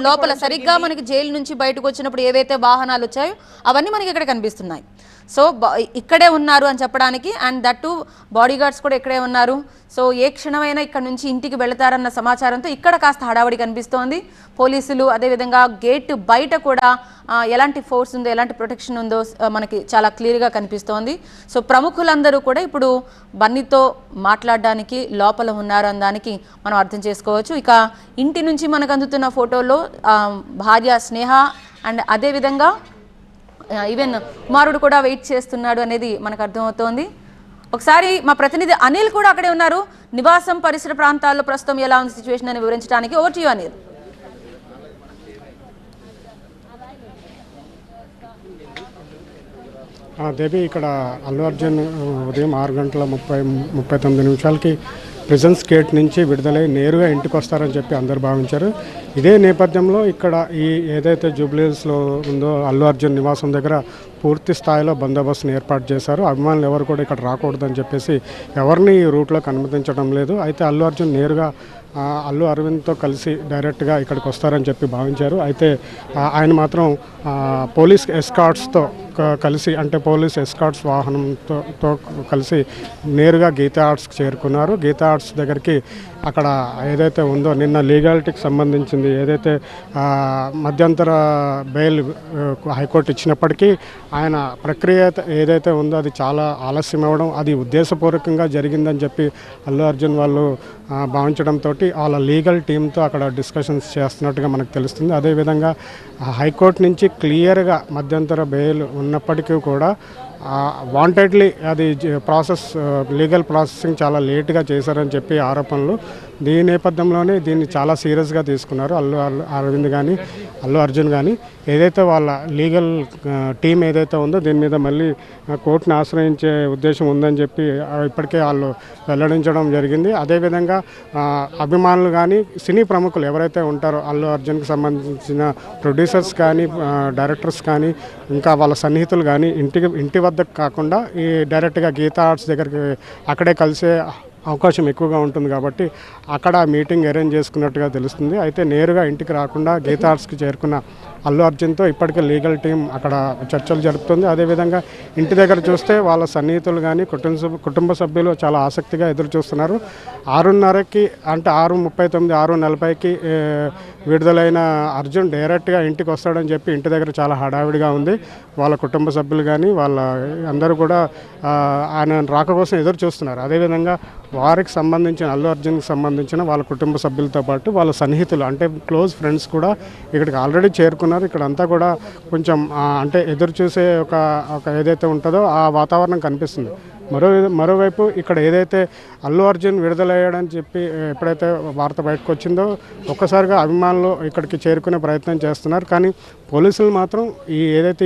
లోపల సరిగ్గా మనకి జైలు నుంచి బయటకు వచ్చినప్పుడు ఏవైతే వాహనాలు వచ్చాయో అవన్నీ మనకి ఇక్కడ కనిపిస్తున్నాయి. సో ఇక్కడే ఉన్నారు అని చెప్పడానికి, అండ్ దట్టు బాడీ గార్డ్స్ కూడా ఇక్కడే ఉన్నారు. సో ఏ క్షణమైనా ఇక్కడ నుంచి ఇంటికి వెళతారన్న సమాచారంతో ఇక్కడ కాస్త హడావడి కనిపిస్తోంది. పోలీసులు అదేవిధంగా గేట్ బయట కూడా ఎలాంటి ఫోర్స్ ఉందో, ఎలాంటి ప్రొటెక్షన్ ఉందో మనకి చాలా క్లియర్గా కనిపిస్తోంది. సో ప్రముఖులందరూ కూడా ఇప్పుడు బన్నీతో మాట్లాడడానికి లోపల ఉన్నారు అనడానికి మనం అర్థం చేసుకోవచ్చు. ఇక ఇంటి నుంచి మనకు అందుతున్న ఫోటోలో భార్య స్నేహ అండ్ అదేవిధంగా ఈవెన్ కుమారుడు కూడా వెయిట్ చేస్తున్నాడు అనేది మనకు అర్థమవుతోంది. ఒకసారి మా ప్రతినిధి అనిల్ కూడా అక్కడే ఉన్నారు. నివాసం పరిసర ప్రాంతాల్లో ప్రస్తుతం ఎలా ఉంది సిచ్యువేషన్ అని వివరించడానికి ఓవర్ టు యు అనిల్. దేవి, ఇక్కడ అల్లు అర్జున్ ఉదయం 6:39 ప్రిజన్స్ గేట్ నుంచి విడుదలై నేరుగా ఇంటికి వస్తారని చెప్పి అందరు భావించారు. ఇదే నేపథ్యంలో ఇక్కడ ఏదైతే జూబ్లీహిల్స్లో ఉందో అల్లు అర్జున్ నివాసం దగ్గర పూర్తి స్థాయిలో బందోబస్తును ఏర్పాటు చేశారు. అభిమానులు ఎవరు కూడా ఇక్కడ రాకూడదని చెప్పేసి ఎవరిని ఈ రూట్లోకి అనుమతించడం లేదు. అయితే అల్లు అర్జున్ నేరుగా అల్లు అరవింద్తో కలిసి డైరెక్ట్గా ఇక్కడికి వస్తారని చెప్పి భావించారు. అయితే ఆయన మాత్రం పోలీస్ ఎస్కార్ట్స్తో కలిసి, అంటే పోలీస్ ఎస్కార్ట్స్ వాహనంతో కలిసి నేరుగా గీతా ఆర్ట్స్కి చేరుకున్నారు. గీతా ఆర్ట్స్ దగ్గరికి అక్కడ ఏదైతే ఉందో నిన్న లీగాలిటీకి సంబంధించింది ఏదైతే మధ్యంతర బెయిల్ హైకోర్టు ఇచ్చినప్పటికీ ఆయన ప్రక్రియ ఏదైతే ఉందో అది చాలా ఆలస్యం అవ్వడం, అది ఉద్దేశపూర్వకంగా జరిగిందని చెప్పి అల్లు అర్జున్ వాళ్ళు భావించడంతో వాళ్ళ లీగల్ టీంతో అక్కడ డిస్కషన్స్ చేస్తున్నట్టుగా మనకు తెలుస్తుంది. అదేవిధంగా హైకోర్టు నుంచి క్లియర్గా మధ్యంతర బెయిల్ ఉన్నప్పటికీ కూడా వాంటెడ్లీ అది ప్రాసెస్ లీగల్ ప్రాసెసింగ్ చాలా లేట్గా చేశారని చెప్పి ఆరోపణలు. దీని నేపథ్యంలోనే దీన్ని చాలా సీరియస్గా తీసుకున్నారు అల్లు అరవింద్ కానీ అల్లు అర్జున్ కానీ. ఏదైతే వాళ్ళ లీగల్ టీం ఏదైతే ఉందో దీని మీద మళ్ళీ కోర్టును ఆశ్రయించే ఉద్దేశం ఉందని చెప్పి ఇప్పటికే వాళ్ళు వెల్లడించడం జరిగింది. అదేవిధంగా అభిమానులు కానీ సినీ ప్రముఖులు ఎవరైతే ఉంటారో అల్లు అర్జున్కి సంబంధించిన ప్రొడ్యూసర్స్ కానీ డైరెక్టర్స్ కానీ ఇంకా వాళ్ళ సన్నిహితులు కానీ ఇంటి వద్దకు కాకుండా ఈ డైరెక్ట్గా గీతా ఆర్ట్స్ దగ్గరికి అక్కడే కలిసే అవకాశం ఎక్కువగా ఉంటుంది కాబట్టి అక్కడ మీటింగ్ అరేంజ్ చేసుకున్నట్టుగా తెలుస్తుంది. అయితే నేరుగా ఇంటికి రాకుండా గీతా ఆర్ట్స్కి చేరుకున్న అల్లు అర్జున్తో ఇప్పటికే లీగల్ టీం అక్కడ చర్చలు జరుపుతుంది. అదేవిధంగా ఇంటి దగ్గర చూస్తే వాళ్ళ సన్నిహితులు కానీ కుటుంబ సభ్యులు చాలా ఆసక్తిగా ఎదురు చూస్తున్నారు. 6:30కి అంటే 6:39, 6:40కి విడుదలైన అర్జున్ డైరెక్ట్గా ఇంటికి వస్తాడని చెప్పి ఇంటి దగ్గర చాలా హడావిడిగా ఉంది. వాళ్ళ కుటుంబ సభ్యులు కానీ వాళ్ళ అందరూ కూడా ఆయన రాక కోసం ఎదురు చూస్తున్నారు. అదేవిధంగా వారికి సంబంధించిన అల్లు అర్జున్కి సంబంధించిన వాళ్ళ కుటుంబ సభ్యులతో పాటు వాళ్ళ సన్నిహితులు అంటే క్లోజ్ ఫ్రెండ్స్ కూడా ఇక్కడికి ఆల్రెడీ చేరుకున్నారు. ఇక్కడ అంతా కూడా కొంచెం అంటే ఎదురు చూసే ఒక ఏదైతే ఉంటుందో ఆ వాతావరణం కనిపిస్తుంది. మరోవైపు ఇక్కడ ఏదైతే అల్లు అర్జున్ విడుదలయ్యాడని చెప్పి ఎప్పుడైతే వార్త బయటకు వచ్చిందో ఒక్కసారిగా అభిమానులు ఇక్కడికి చేరుకునే ప్రయత్నం చేస్తున్నారు. కానీ పోలీసులు మాత్రం ఏదైతే